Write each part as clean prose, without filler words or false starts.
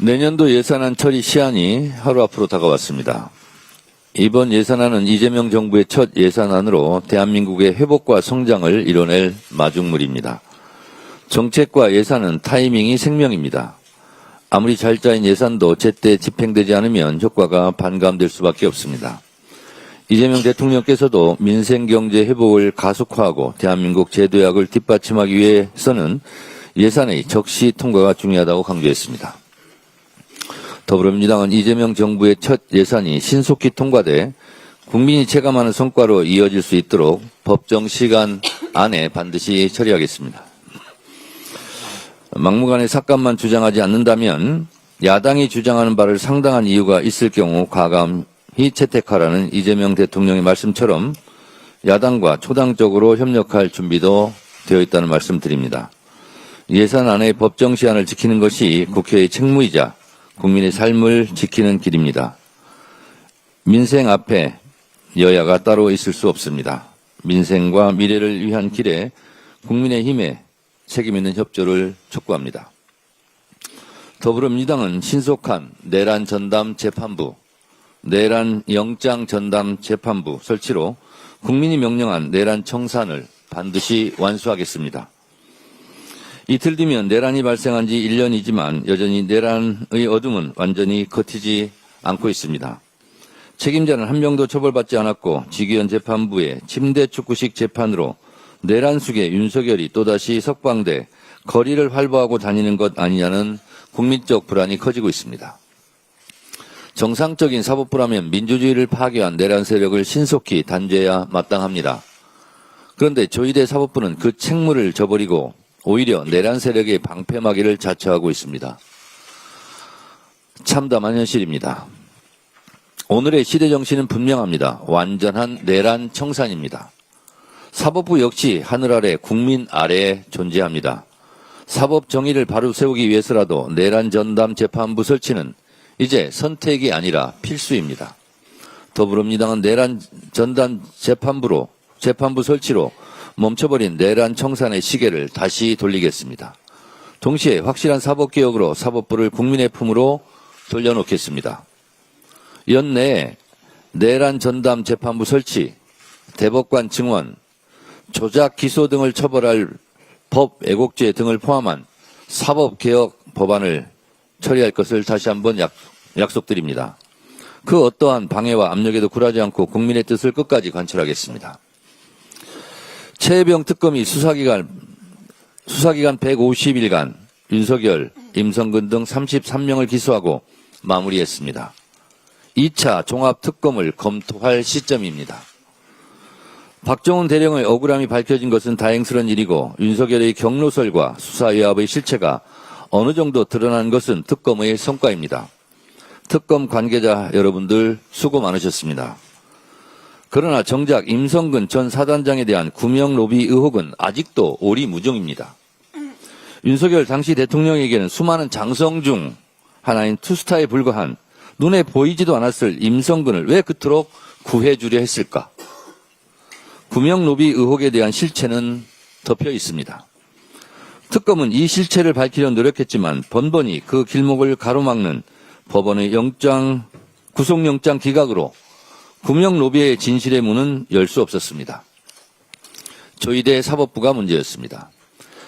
내년도 예산안 처리 시한이 하루 앞으로 다가왔습니다. 이번 예산안은 이재명 정부의 첫 예산안으로 대한민국의 회복과 성장을 이뤄낼 마중물입니다. 정책과 예산은 타이밍이 생명입니다. 아무리 잘 짜인 예산도 제때 집행되지 않으면 효과가 반감될 수밖에 없습니다. 이재명 대통령께서도 민생경제 회복을 가속화하고 대한민국 제도약을 뒷받침하기 위해서는 예산의 적시 통과가 중요하다고 강조했습니다. 더불어민주당은 이재명 정부의 첫 예산이 신속히 통과돼 국민이 체감하는 성과로 이어질 수 있도록 법정 시간 안에 반드시 처리하겠습니다. 막무가내 삭감만 주장하지 않는다면 야당이 주장하는 바를 상당한 이유가 있을 경우 과감히 채택하라는 이재명 대통령의 말씀처럼 야당과 초당적으로 협력할 준비도 되어 있다는 말씀 드립니다. 예산안의 법정 시한을 지키는 것이 국회의 책무이자 국민의 삶을 지키는 길입니다. 민생 앞에 여야가 따로 있을 수 없습니다. 민생과 미래를 위한 길에 국민의힘에 책임있는 협조를 촉구합니다. 더불어민주당은 신속한 내란 전담 재판부, 내란 영장 전담 재판부 설치로 국민이 명령한 내란 청산을 반드시 완수하겠습니다. 이틀 뒤면 내란이 발생한 지 1년이지만 여전히 내란의 어둠은 완전히 걷히지 않고 있습니다. 책임자는 한 명도 처벌받지 않았고 지기현 재판부의 침대 축구식 재판으로 내란 숙의 윤석열이 또다시 석방돼 거리를 활보하고 다니는 것 아니냐는 국민적 불안이 커지고 있습니다. 정상적인 사법부라면 민주주의를 파괴한 내란 세력을 신속히 단죄해야 마땅합니다. 그런데 조희대 사법부는 그 책무를 저버리고 오히려 내란 세력의 방패막이를 자처하고 있습니다. 참담한 현실입니다. 오늘의 시대 정신은 분명합니다. 완전한 내란 청산입니다. 사법부 역시 하늘 아래 국민 아래에 존재합니다. 사법 정의를 바로 세우기 위해서라도 내란 전담 재판부 설치는 이제 선택이 아니라 필수입니다. 더불어민주당은 내란 전담 재판부 설치로 멈춰버린 내란 청산의 시계를 다시 돌리겠습니다. 동시에 확실한 사법개혁으로 사법부를 국민의 품으로 돌려놓겠습니다. 연내에 내란 전담 재판부 설치, 대법관 증원, 조작 기소 등을 처벌할 법 왜곡죄 등을 포함한 사법개혁 법안을 처리할 것을 다시 한번 약속드립니다. 그 어떠한 방해와 압력에도 굴하지 않고 국민의 뜻을 끝까지 관철하겠습니다. 최혜병 특검이 수사기간 150일간 윤석열, 임성근 등 33명을 기소하고 마무리했습니다. 2차 종합특검을 검토할 시점입니다. 박정훈 대령의 억울함이 밝혀진 것은 다행스러운 일이고 윤석열의 경로설과 수사위압의 실체가 어느 정도 드러난 것은 특검의 성과입니다. 특검 관계자 여러분들 수고 많으셨습니다. 그러나 정작 임성근 전 사단장에 대한 구명 로비 의혹은 아직도 오리무중입니다. 윤석열 당시 대통령에게는 수많은 장성 중 하나인 투스타에 불과한 눈에 보이지도 않았을 임성근을 왜 그토록 구해주려 했을까? 구명 로비 의혹에 대한 실체는 덮여 있습니다. 특검은 이 실체를 밝히려 노력했지만 번번이 그 길목을 가로막는 법원의 구속영장 기각으로 구명 로비의 진실의 문은 열 수 없었습니다. 조희대 사법부가 문제였습니다.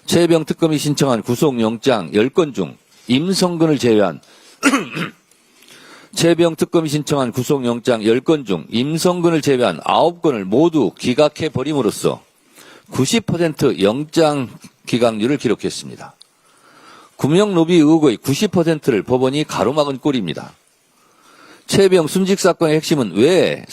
최혜병 특검이 신청한 구속영장 10건 중 임성근을 제외한 최혜병 특검이 신청한 구속영장 10건 중 임성근을 제외한 9건을 모두 기각해버림으로써 90% 영장 기각률을 기록했습니다. 구명 로비 의혹의 90%를 법원이 가로막은 꼴입니다. 최혜병 순직 사건의 핵심은 왜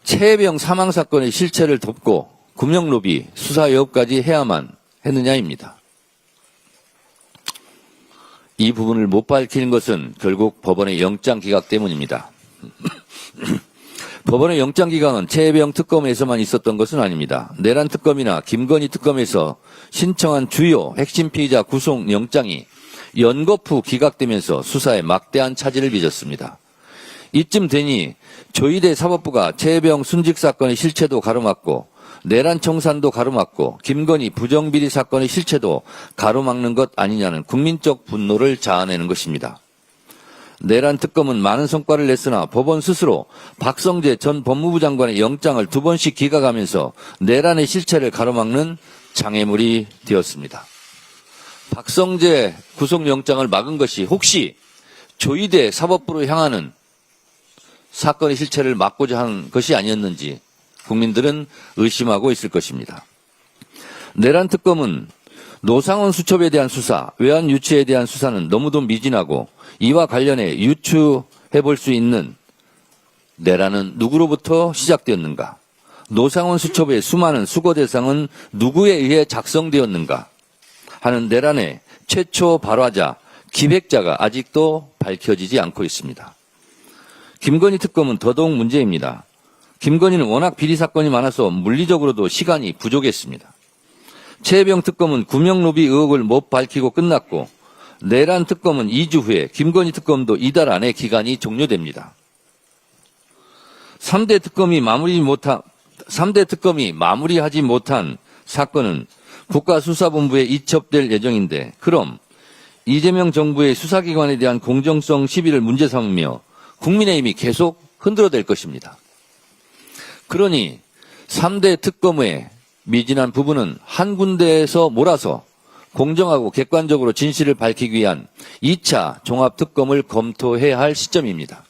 최혜병 사망 사건의 실체를 덮고 구명 로비 수사 여부까지 해야만 했느냐입니다. 이 부분을 못 밝히는 것은 결국 법원의 영장 기각 때문입니다. 법원의 영장 기각은 최혜병 특검에서만 있었던 것은 아닙니다. 내란 특검이나 김건희 특검에서 신청한 주요 핵심 피의자 구속 영장이 연거푸 기각되면서 수사에 막대한 차질을 빚었습니다. 이쯤 되니 조희대 사법부가 최혜병 순직 사건의 실체도 가로막고 내란 청산도 가로막고 김건희 부정비리 사건의 실체도 가로막는 것 아니냐는 국민적 분노를 자아내는 것입니다. 내란 특검은 많은 성과를 냈으나 법원 스스로 박성재 전 법무부 장관의 영장을 2번씩 기각하면서 내란의 실체를 가로막는 장애물이 되었습니다. 박성재 구속영장을 막은 것이 혹시 조이대 사법부로 향하는 사건의 실체를 막고자 한 것이 아니었는지 국민들은 의심하고 있을 것입니다. 내란 특검은 노상원 수첩에 대한 수사, 외환 유치에 대한 수사는 너무도 미진하고 이와 관련해 유추해 볼 수 있는 내란은 누구로부터 시작되었는가? 노상원 수첩의 수많은 수거 대상은 누구에 의해 작성되었는가? 하는 내란의 최초 발화자, 기획자가 아직도 밝혀지지 않고 있습니다. 김건희 특검은 더더욱 문제입니다. 김건희는 워낙 비리 사건이 많아서 물리적으로도 시간이 부족했습니다. 최혜병 특검은 구명로비 의혹을 못 밝히고 끝났고 내란 특검은 2주 후에 김건희 특검도 이달 안에 기간이 종료됩니다. 3대 특검이 마무리하지 못한 사건은 국가수사본부에 이첩될 예정인데 그럼 이재명 정부의 수사기관에 대한 공정성 시비를 문제 삼으며 국민의힘이 계속 흔들어댈 것입니다. 그러니 3대 특검의 미진한 부분은 한 군데에서 몰아서 공정하고 객관적으로 진실을 밝히기 위한 2차 종합특검을 검토해야 할 시점입니다.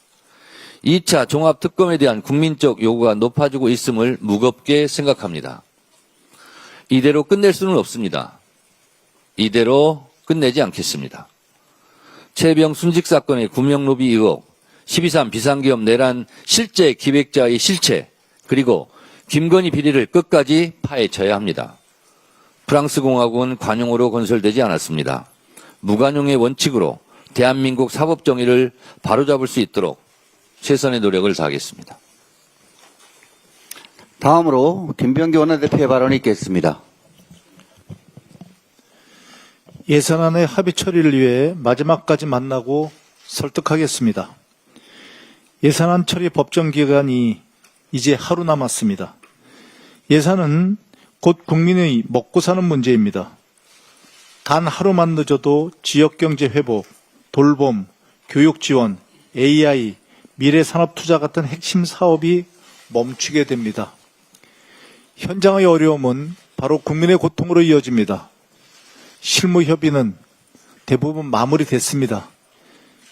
2차 종합특검에 대한 국민적 요구가 높아지고 있음을 무겁게 생각합니다. 이대로 끝낼 수는 없습니다. 이대로 끝내지 않겠습니다. 최혜병 순직 사건의 구명로비 의혹, 12.3 비상기업 내란 실제 기획자의 실체, 그리고 김건희 비리를 끝까지 파헤쳐야 합니다. 프랑스 공화국은 관용으로 건설되지 않았습니다. 무관용의 원칙으로 대한민국 사법정의를 바로잡을 수 있도록 최선의 노력을 다하겠습니다. 다음으로 김병기 원내대표의 발언이 있겠습니다. 예산안의 합의 처리를 위해 마지막까지 만나고 설득하겠습니다. 예산안 처리 법정 기간이 이제 하루 남았습니다. 예산은 곧 국민의 먹고 사는 문제입니다. 단 하루만 늦어도 지역경제 회복, 돌봄, 교육 지원, AI, 미래산업투자 같은 핵심 사업이 멈추게 됩니다. 현장의 어려움은 바로 국민의 고통으로 이어집니다. 실무 협의는 대부분 마무리됐습니다.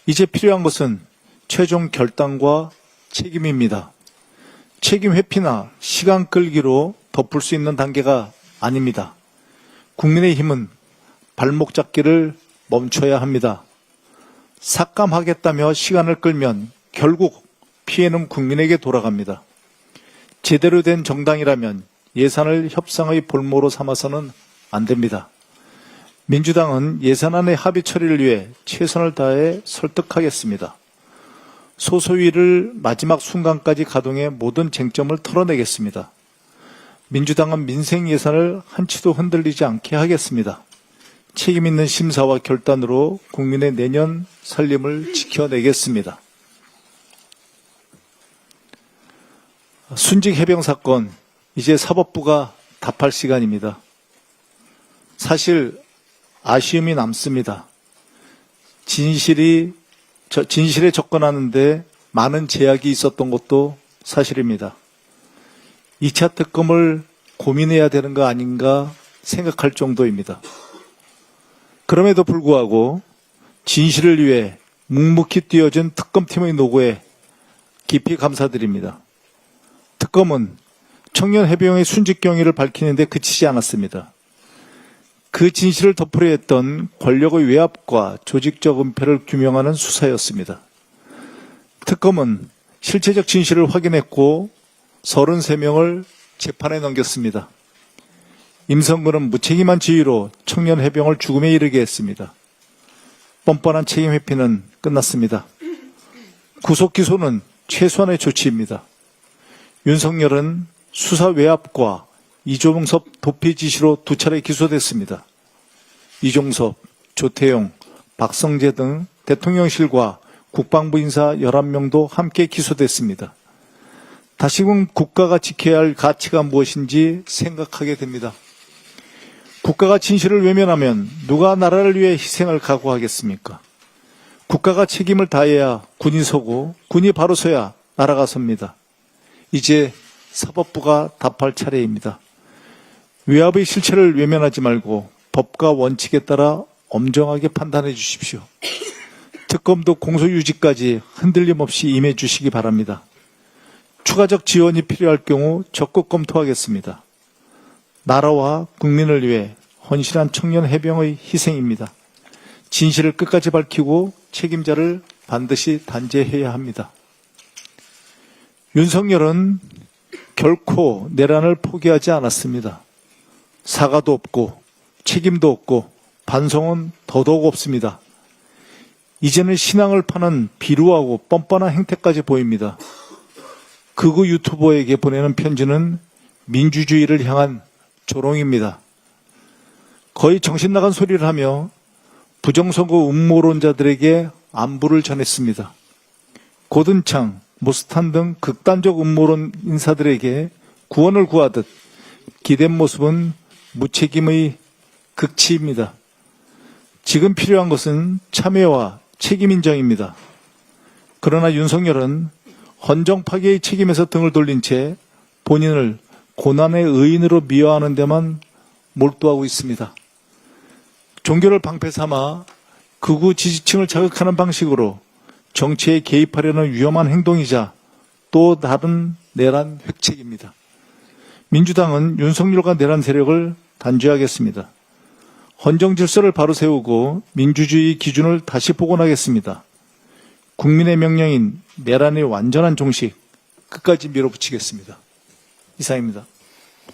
이제 필요한 것은 최종 결단과 책임입니다. 책임 회피나 시간 끌기로 덮을 수 있는 단계가 아닙니다. 국민의힘은 발목 잡기를 멈춰야 합니다. 삭감하겠다며 시간을 끌면 결국 피해는 국민에게 돌아갑니다. 제대로 된 정당이라면 예산을 협상의 볼모로 삼아서는 안 됩니다. 민주당은 예산안의 합의 처리를 위해 최선을 다해 설득하겠습니다. 소소위를 마지막 순간까지 가동해 모든 쟁점을 털어내겠습니다. 민주당은 민생 예산을 한치도 흔들리지 않게 하겠습니다. 책임 있는 심사와 결단으로 국민의 내년 살림을 지켜내겠습니다. 순직 해병 사건, 이제 사법부가 답할 시간입니다. 사실 아쉬움이 남습니다. 진실에 접근하는데 많은 제약이 있었던 것도 사실입니다. 2차 특검을 고민해야 되는 거 아닌가 생각할 정도입니다. 그럼에도 불구하고 진실을 위해 묵묵히 뛰어준 특검팀의 노고에 깊이 감사드립니다. 특검은 청년 해병의 순직 경위를 밝히는데 그치지 않았습니다. 그 진실을 덮으려 했던 권력의 외압과 조직적 은폐를 규명하는 수사였습니다. 특검은 실체적 진실을 확인했고 33명을 재판에 넘겼습니다. 임성근은 무책임한 지위로 청년 해병을 죽음에 이르게 했습니다. 뻔뻔한 책임 회피는 끝났습니다. 구속 기소는 최소한의 조치입니다. 윤석열은 수사 외압과 이종섭 도피 지시로 2차례 기소됐습니다. 이종섭, 조태용, 박성재 등 대통령실과 국방부 인사 11명도 함께 기소됐습니다. 다시금 국가가 지켜야 할 가치가 무엇인지 생각하게 됩니다. 국가가 진실을 외면하면 누가 나라를 위해 희생을 각오하겠습니까? 국가가 책임을 다해야 군이 서고 군이 바로 서야 나라가 섭니다. 이제 사법부가 답할 차례입니다. 외압의 실체를 외면하지 말고 법과 원칙에 따라 엄정하게 판단해 주십시오. 특검도 공소유지까지 흔들림 없이 임해 주시기 바랍니다. 추가적 지원이 필요할 경우 적극 검토하겠습니다. 나라와 국민을 위해 헌신한 청년 해병의 희생입니다. 진실을 끝까지 밝히고 책임자를 반드시 단죄해야 합니다. 윤석열은 결코 내란을 포기하지 않았습니다. 사과도 없고 책임도 없고 반성은 더더욱 없습니다. 이제는 신앙을 파는 비루하고 뻔뻔한 행태까지 보입니다. 극우 유튜버에게 보내는 편지는 민주주의를 향한 조롱입니다. 거의 정신 나간 소리를 하며 부정선거 음모론자들에게 안부를 전했습니다. 고든창, 모스탄 등 극단적 음모론 인사들에게 구원을 구하듯 기댄 모습은 무책임의 극치입니다. 지금 필요한 것은 참여와 책임 인정입니다. 그러나 윤석열은 헌정 파괴의 책임에서 등을 돌린 채 본인을 고난의 의인으로 미화하는 데만 몰두하고 있습니다. 종교를 방패 삼아 극우 지지층을 자극하는 방식으로 정치에 개입하려는 위험한 행동이자 또 다른 내란 획책입니다. 민주당은 윤석열과 내란 세력을 단죄하겠습니다. 헌정 질서를 바로 세우고 민주주의 기준을 다시 복원하겠습니다. 국민의 명령인 내란의 완전한 종식 끝까지 밀어붙이겠습니다. 이상입니다.